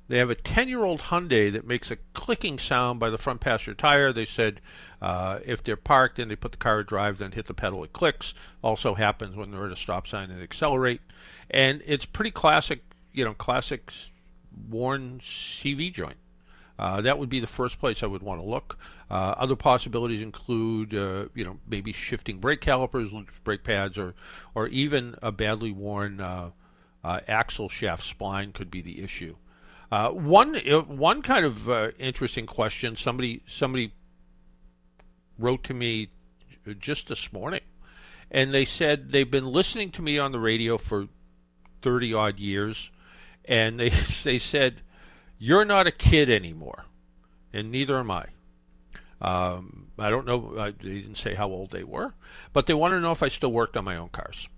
they have a 10-year-old Hyundai that makes a clicking sound by the front passenger tire. They said if they're parked and they put the car in drive, then hit the pedal, it clicks. Also happens when they're at a stop sign and accelerate. And it's pretty classic worn CV joint. That would be the first place I would want to look. Other possibilities include, maybe shifting brake calipers, loose brake pads, or even a badly worn axle shaft spline could be the issue. One kind of interesting question. Somebody wrote to me just this morning, and they said they've been listening to me on the radio for 30 odd years. And they said, you're not a kid anymore, and neither am I. I don't know, they didn't say how old they were, but they want to know if I still worked on my own cars.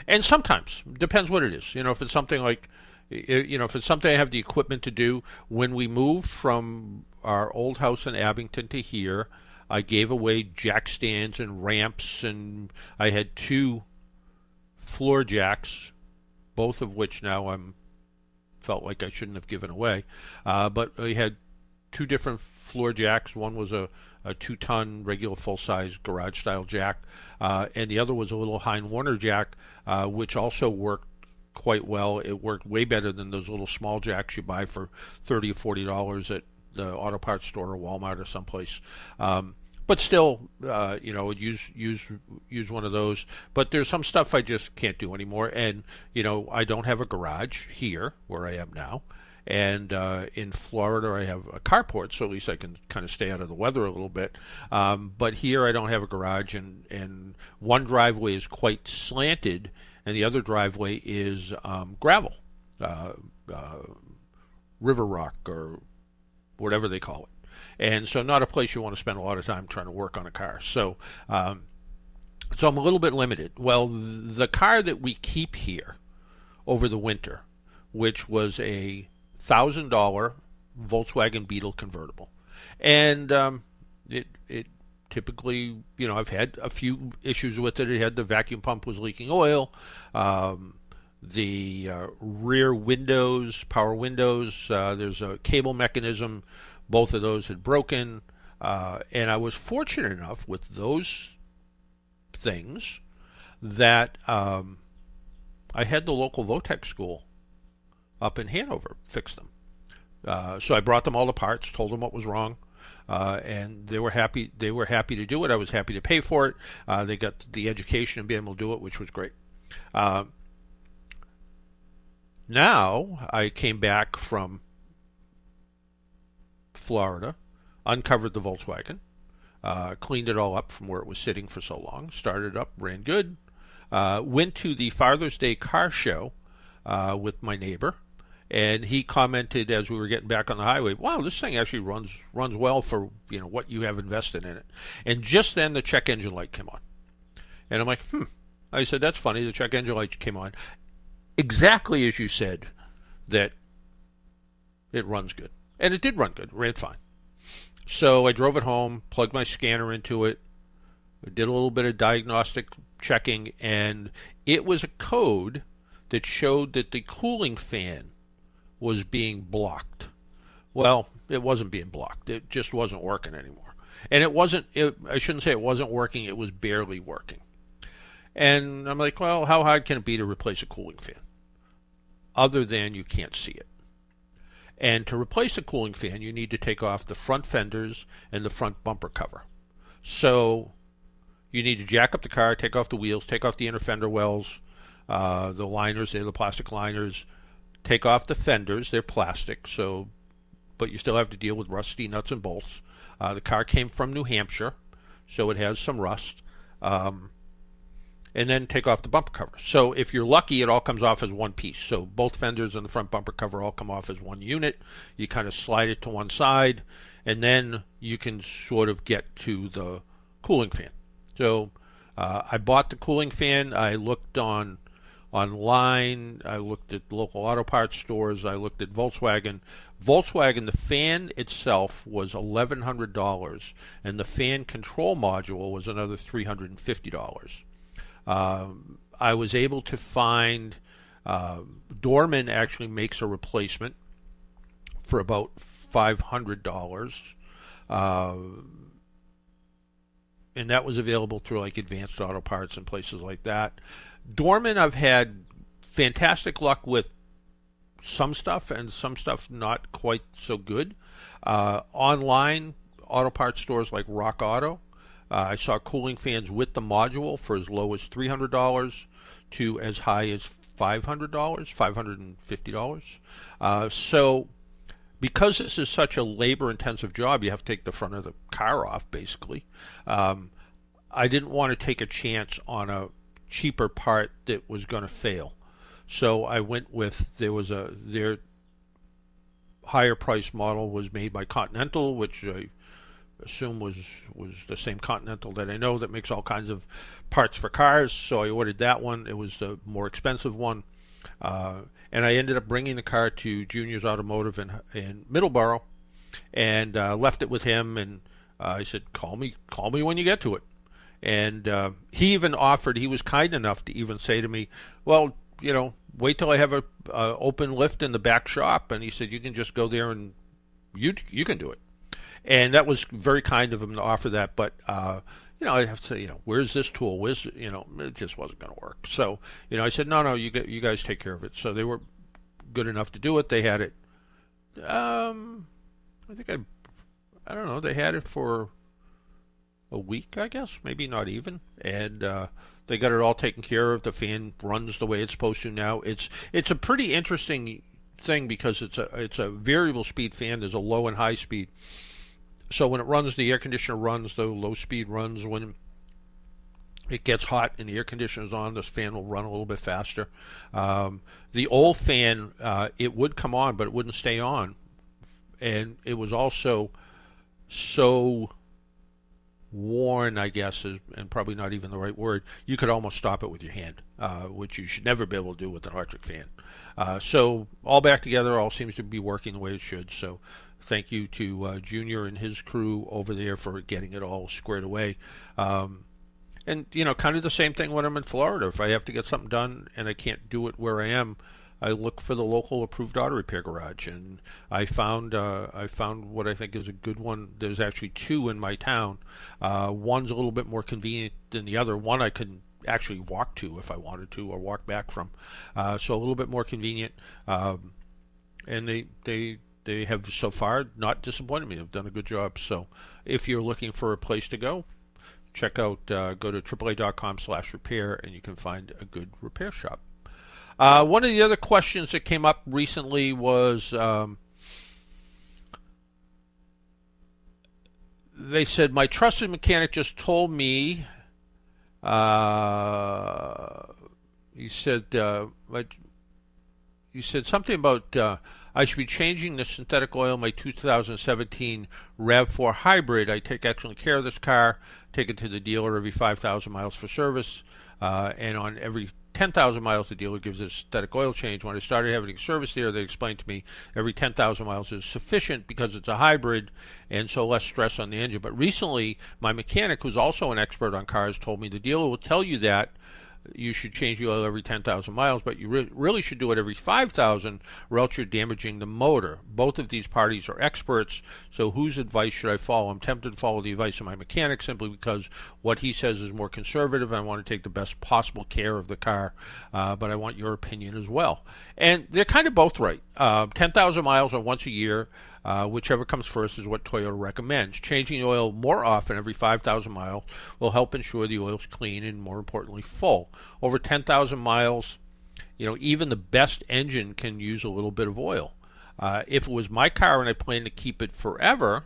And sometimes, depends what it is. If it's something like, if it's something I have the equipment to do. When we moved from our old house in Abington to here, I gave away jack stands and ramps, and I had 2 floor jacks, both of which now felt like I shouldn't have given away. But we had 2 different floor jacks. One was a 2-ton regular full-size garage-style jack, and the other was a little Hein Warner jack, which also worked quite well. It worked way better than those little small jacks you buy for $30 or $40 at the auto parts store or Walmart or someplace. But still, use one of those. But there's some stuff I just can't do anymore. And, I don't have a garage here where I am now. And in Florida, I have a carport, so at least I can kind of stay out of the weather a little bit. But here I don't have a garage, and one driveway is quite slanted, and the other driveway is gravel, river rock, or whatever they call it. And so not a place you want to spend a lot of time trying to work on a car. So I'm a little bit limited. Well, the car that we keep here over the winter, which was a $1,000 Volkswagen Beetle convertible. And it typically, I've had a few issues with it. It had the vacuum pump was leaking oil. The rear windows, power windows, there's a cable mechanism. Both of those had broken. And I was fortunate enough with those things that I had the local Votech school up in Hanover fix them. So I brought them all the parts, told them what was wrong, and they were happy. They were happy to do it. I was happy to pay for it. They got the education and be able to do it, which was great. Now I came back from Florida, uncovered the Volkswagen, cleaned it all up from where it was sitting for so long, started it up, ran good, went to the Father's Day car show with my neighbor, and he commented as we were getting back on the highway, wow, this thing actually runs well for what you have invested in it. And just then the check engine light came on. And I'm like, I said, that's funny, the check engine light came on. Exactly as you said, that it runs good. And it did run good, ran fine. So I drove it home, plugged my scanner into it, did a little bit of diagnostic checking, and it was a code that showed that the cooling fan was being blocked. Well, it wasn't being blocked. It just wasn't working anymore. And I shouldn't say it wasn't working, it was barely working. And I'm like, well, how hard can it be to replace a cooling fan? Other than you can't see it. And to replace a cooling fan, you need to take off the front fenders and the front bumper cover. So you need to jack up the car, take off the wheels, take off the inner fender wells, the liners, they're the plastic liners, take off the fenders, they're plastic, but you still have to deal with rusty nuts and bolts. The car came from New Hampshire, so it has some rust. And then take off the bumper cover. So if you're lucky, it all comes off as one piece. So both fenders and the front bumper cover all come off as one unit. You kind of slide it to one side, and then you can sort of get to the cooling fan. So I bought the cooling fan. I looked online. I looked at local auto parts stores. I looked at Volkswagen. The fan itself was $1,100, and the fan control module was another $350. I was able to find Dorman actually makes a replacement for about $500, and that was available through like Advanced Auto Parts and places like that. Dorman, I've had fantastic luck with some stuff, and some stuff not quite so good. Online auto parts stores like Rock Auto, I saw cooling fans with the module for as low as $300 to as high as $500, $550. So because this is such a labor-intensive job, you have to take the front of the car off, basically. I didn't want to take a chance on a cheaper part that was going to fail. So I went with, their higher price model was made by Continental, which I assume was the same Continental that I know that makes all kinds of parts for cars. So I ordered that one. It was the more expensive one. And I ended up bringing the car to Junior's Automotive in Middleborough and left it with him. And I said, call me when you get to it. And he even offered, he was kind enough to even say to me, well, wait till I have a open lift in the back shop. And he said, you can just go there and you can do it. And that was very kind of him to offer that. But, I have to say, where's this tool? It just wasn't going to work. So, I said, no, you guys take care of it. So they were good enough to do it. They had it, I don't know, they had it for a week, I guess, maybe not even. And they got it all taken care of. The fan runs the way it's supposed to now. It's a pretty interesting thing because it's a variable speed fan. There's a low and high speed. So when it runs, the air conditioner runs. The low speed runs when it gets hot and the air conditioner's on. This fan will run a little bit faster. The old fan, it would come on, but it wouldn't stay on. And it was also so worn foreign, I guess, and probably not even the right word, you could almost stop it with your hand, which you should never be able to do with an electric fan. So all back together, all seems to be working the way it should. So thank you to Junior and his crew over there for getting it all squared away. And, kind of the same thing when I'm in Florida. If I have to get something done and I can't do it where I am, I look for the local approved auto repair garage, and I found what I think is a good one. There's actually two in my town. One's a little bit more convenient than the other. One I could actually walk to if I wanted to, or walk back from. So a little bit more convenient. And they have so far not disappointed me. They've done a good job. So if you're looking for a place to go, check out, go to AAA.com/repair, and you can find a good repair shop. One of the other questions that came up recently was, they said, my trusted mechanic just told me, he said something about I should be changing the synthetic oil in my 2017 RAV4 hybrid. I take excellent care of this car, take it to the dealer every 5,000 miles for service, and on every 10,000 miles the dealer gives a synthetic oil change. When I started having service there, they explained to me every 10,000 miles is sufficient because it's a hybrid and so less stress on the engine. But recently, my mechanic, who's also an expert on cars, told me the dealer will tell you that you should change the oil every 10,000 miles, but you really should do it every 5,000, or else you're damaging the motor. Both of these parties are experts, so whose advice should I follow? I'm tempted to follow the advice of my mechanic simply because what he says is more conservative. I want to take the best possible care of the car, but I want your opinion as well. And they're kind of both right. 10,000 miles or once a year, whichever comes first is what Toyota recommends. Changing the oil more often, every 5,000 miles, will help ensure the oil is clean and, more importantly, full. Over 10,000 miles, even the best engine can use a little bit of oil. If it was my car and I plan to keep it forever,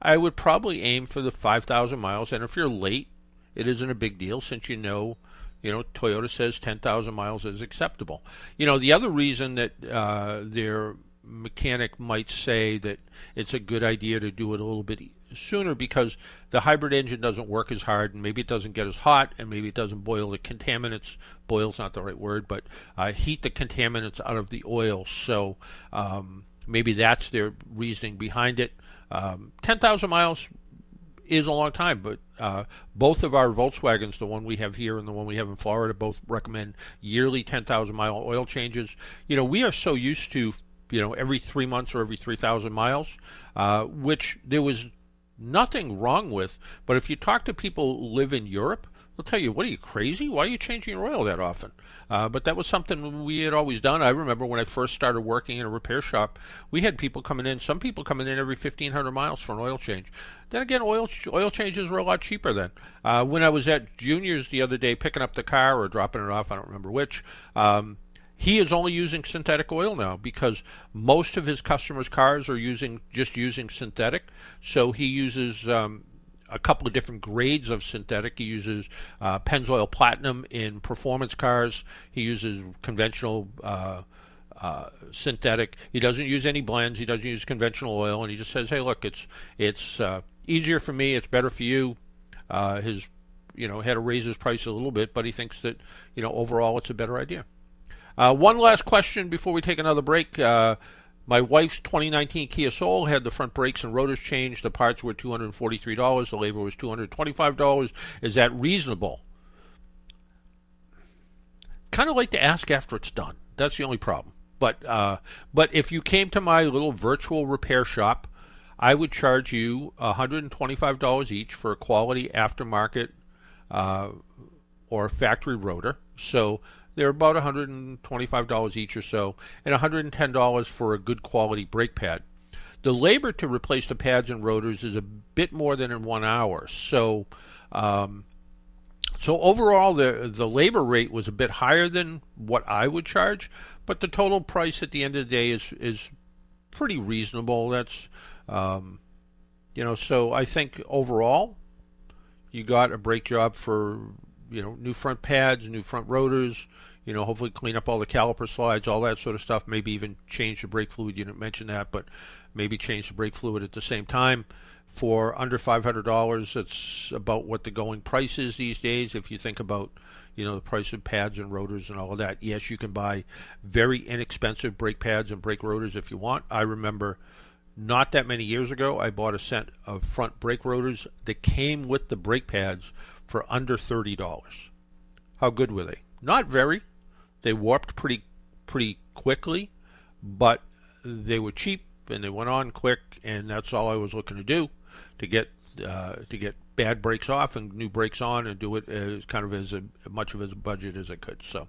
I would probably aim for the 5,000 miles. And if you're late, it isn't a big deal since Toyota says 10,000 miles is acceptable. The other reason that their mechanic might say that it's a good idea to do it a little bit sooner because the hybrid engine doesn't work as hard, and maybe it doesn't get as hot, and maybe it doesn't boil the contaminants. Boil's not the right word, but heat the contaminants out of the oil. So maybe that's their reasoning behind it. 10,000 miles is a long time, but both of our Volkswagens, the one we have here and the one we have in Florida, both recommend yearly 10,000 mile oil changes. We are so used to every 3 months or every 3,000 miles, which there was nothing wrong with. But if you talk to people who live in Europe, they'll tell you, what are you, crazy? Why are you changing your oil that often? But that was something we had always done. I remember when I first started working in a repair shop, we had people coming in, some people coming in every 1,500 miles for an oil change. Then again, oil changes were a lot cheaper then. When I was at Junior's the other day picking up the car or dropping it off, I don't remember which, he is only using synthetic oil now because most of his customers' cars are just using synthetic. So he uses a couple of different grades of synthetic. He uses Pennzoil Platinum in performance cars. He uses conventional synthetic. He doesn't use any blends. He doesn't use conventional oil, and he just says, "Hey, look, it's easier for me. It's better for you." Had to raise his price a little bit, but he thinks that overall it's a better idea. One last question before we take another break. My wife's 2019 Kia Soul had the front brakes and rotors changed. The parts were $243. The labor was $225. Is that reasonable? Kind of like to ask after it's done. That's the only problem. But if you came to my little virtual repair shop, I would charge you $125 each for a quality aftermarket or factory rotor. So they're about $125 each or so, and $110 for a good quality brake pad. The labor to replace the pads and rotors is a bit more than in 1 hour. So overall, the labor rate was a bit higher than what I would charge, but the total price at the end of the day is pretty reasonable. That's so I think overall, you got a brake job for new front pads, new front rotors, hopefully clean up all the caliper slides, all that sort of stuff, maybe even change the brake fluid. You didn't mention that, but maybe change the brake fluid at the same time for under $500. It's about what the going price is these days. If you think about, the price of pads and rotors and all of that, yes, you can buy very inexpensive brake pads and brake rotors if you want. I remember not that many years ago, I bought a set of front brake rotors that came with the brake pads for under $30. How good were they? Not very. They warped pretty quickly, but they were cheap and they went on quick, and that's all I was looking to do, to get bad brakes off and new brakes on, and do it as much of a budget as I could. So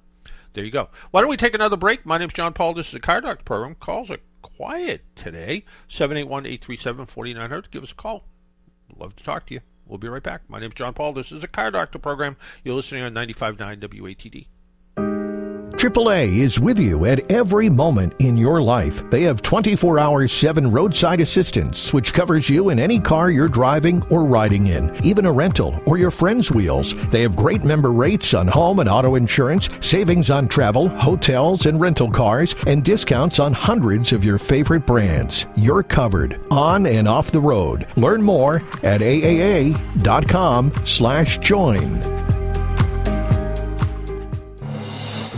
there you go. Why don't we take another break? My name's John Paul. This is the Car Doctor program. Calls are quiet today. 781-837-4900. Give us a call. Love to talk to you. We'll be right back. My name's John Paul. This is the Car Doctor program. You're listening on 95.9 WATD. AAA is with you at every moment in your life. They have 24-hour 7 roadside assistance, which covers you in any car you're driving or riding in, even a rental or your friend's wheels. They have great member rates on home and auto insurance, savings on travel, hotels, and rental cars, and discounts on hundreds of your favorite brands. You're covered on and off the road. Learn more at aaa.com/join.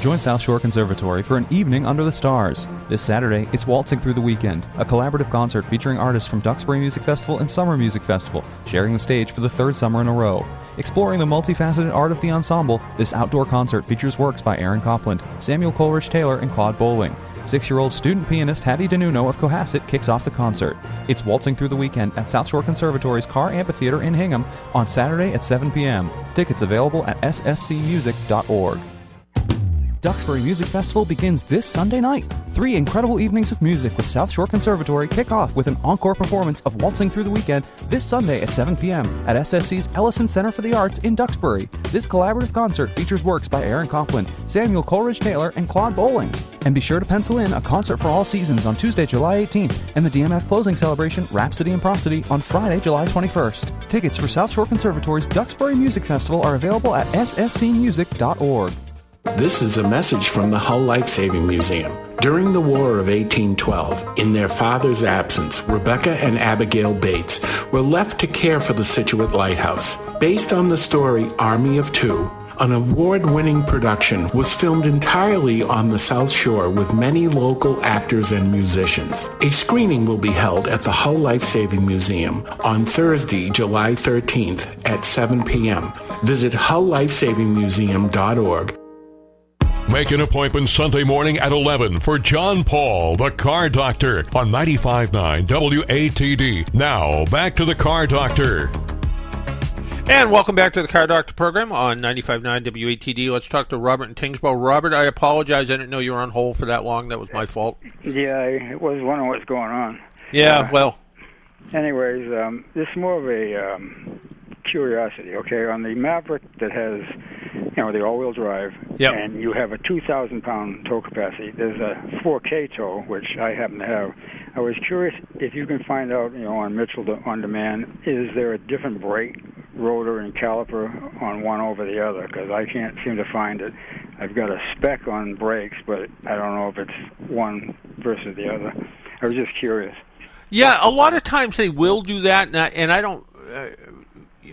Join South Shore Conservatory for an evening under the stars. This Saturday, it's Waltzing Through the Weekend, a collaborative concert featuring artists from Duxbury Music Festival and Summer Music Festival, sharing the stage for the 3rd summer in a row. Exploring the multifaceted art of the ensemble, this outdoor concert features works by Aaron Copland, Samuel Coleridge Taylor, and Claude Bowling. 6-year-old student pianist Hattie DeNuno of Cohasset kicks off the concert. It's Waltzing Through the Weekend at South Shore Conservatory's Car Amphitheater in Hingham on Saturday at 7 p.m. Tickets available at sscmusic.org. Duxbury Music Festival begins this Sunday night. 3 incredible evenings of music with South Shore Conservatory kick off with an encore performance of Waltzing Through the Weekend this Sunday at 7 p.m. at SSC's Ellison Center for the Arts in Duxbury. This collaborative concert features works by Aaron Copland, Samuel Coleridge Taylor, and Claude Bowling. And be sure to pencil in a concert for all seasons on Tuesday, July 18th, and the DMF closing celebration, Rhapsody and Prosody, on Friday, July 21st. Tickets for South Shore Conservatory's Duxbury Music Festival are available at sscmusic.org. This is a message from the Hull Life Saving Museum. During the War of 1812, in their father's absence, Rebecca and Abigail Bates were left to care for the Scituate Lighthouse. Based on the story Army of Two, an award-winning production was filmed entirely on the South Shore with many local actors and musicians. A screening will be held at the Hull Life Saving Museum on Thursday, July 13th at 7 p.m. Visit hullifesavingmuseum.org. Make an appointment Sunday morning at 11 for John Paul, the Car Doctor, on 95.9 WATD. Now, back to the Car Doctor. And welcome back to the Car Doctor program on 95.9 WATD. Let's talk to Robert in Tingsboro. Robert, I apologize. I didn't know you were on hold for that long. That was my fault. Yeah, I was wondering what's going on. Yeah, well. Anyways, this is more of a curiosity, okay? On the Maverick that has, the all-wheel drive, yep, and you have a 2,000-pound tow capacity, there's a 4K tow, which I happen to have. I was curious if you can find out, on Mitchell On Demand, is there a different brake, rotor, and caliper on one over the other? Because I can't seem to find it. I've got a spec on brakes, but I don't know if it's one versus the other. I was just curious. Yeah, a lot of times they will do that, and I don't,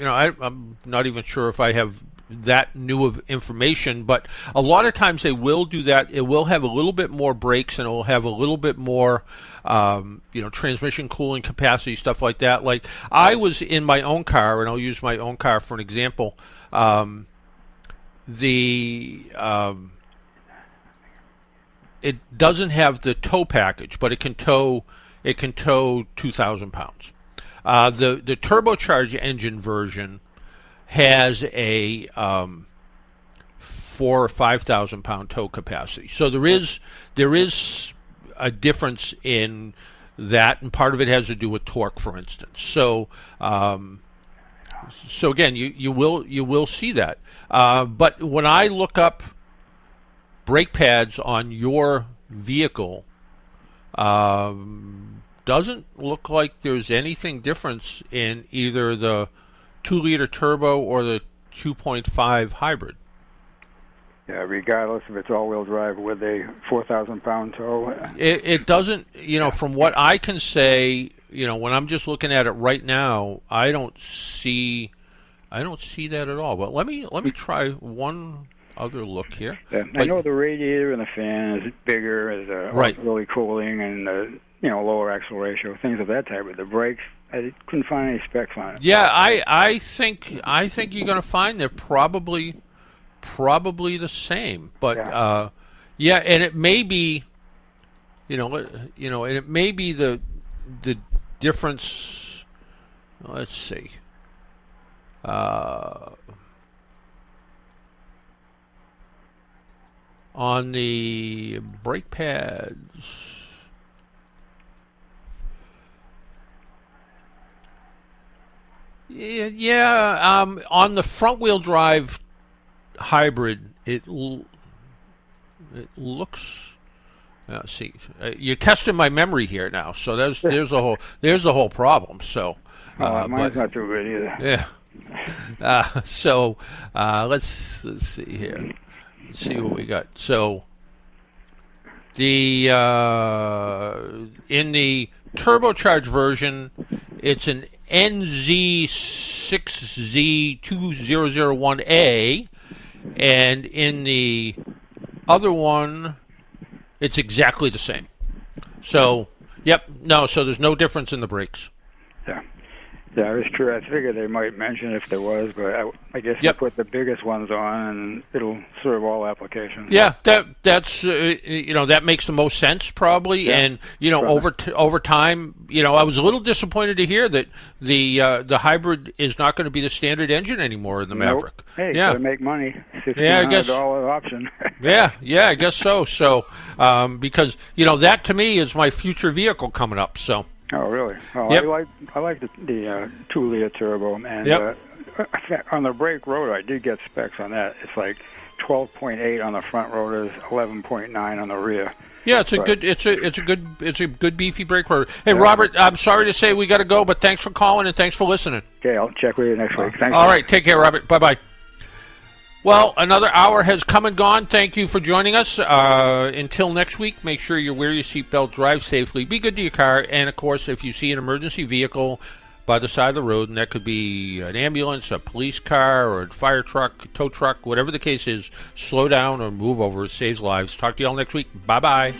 I'm not even sure if I have that new of information, but a lot of times they will do that. It will have a little bit more brakes, and it will have a little bit more, transmission cooling capacity, stuff like that. Like, I was in my own car, and I'll use my own car for an example. It doesn't have the tow package, but it can tow 2,000 pounds. The turbocharged engine version has a 4,000 or 5,000 pound tow capacity. So there is a difference in that, and part of it has to do with torque, for instance. So again, you will see that. But when I look up brake pads on your vehicle, doesn't look like there's anything difference in either the 2-liter turbo or the 2.5 hybrid. Yeah, regardless if it's all-wheel drive with a 4,000-pound tow. It doesn't, from what I can say, when I'm just looking at it right now, I don't see that at all. But let me try one other look here. Yeah, I know the radiator and the fan is bigger, is really cooling, and lower axle ratio, things of that type. But the brakes, I couldn't find any specs on it. Yeah, I think you're going to find they're probably the same. But and it may be, and it may be the difference. Let's see. On the brake pads. Yeah. On the front-wheel drive hybrid, it looks. See, you're testing my memory here now. So there's the whole problem. So mine's not too good either. Yeah. So let's see here. Let's see what we got. So the in the turbocharged version, it's an NZ6Z2001A, and in the other one, it's exactly the same. So, so there's no difference in the brakes. Yeah, I was curious. I figured they might mention if there was, but I guess you put the biggest ones on, and it'll serve all applications. Yeah, that's that makes the most sense probably, and over time, I was a little disappointed to hear that the hybrid is not going to be the standard engine anymore in the Maverick. Hey, gotta make money. $1,600 option. yeah, I guess so. So because that to me is my future vehicle coming up. So. Oh, really? Oh, I like the 2-liter turbo, and on the brake rotor, I did get specs on that. It's like 12.8 on the front rotors, 11.9 on the rear. Yeah, it's a good beefy brake rotor. Hey, Robert, I'm sorry to say we got to go, but thanks for calling and thanks for listening. Okay, I'll check with you next week. Thanks. All right, take care, Robert. Bye-bye. Well, another hour has come and gone. Thank you for joining us. Until next week, make sure you wear your seatbelt, drive safely, be good to your car, and, of course, if you see an emergency vehicle by the side of the road, and that could be an ambulance, a police car, or a fire truck, tow truck, whatever the case is, slow down or move over. It saves lives. Talk to you all next week. Bye-bye.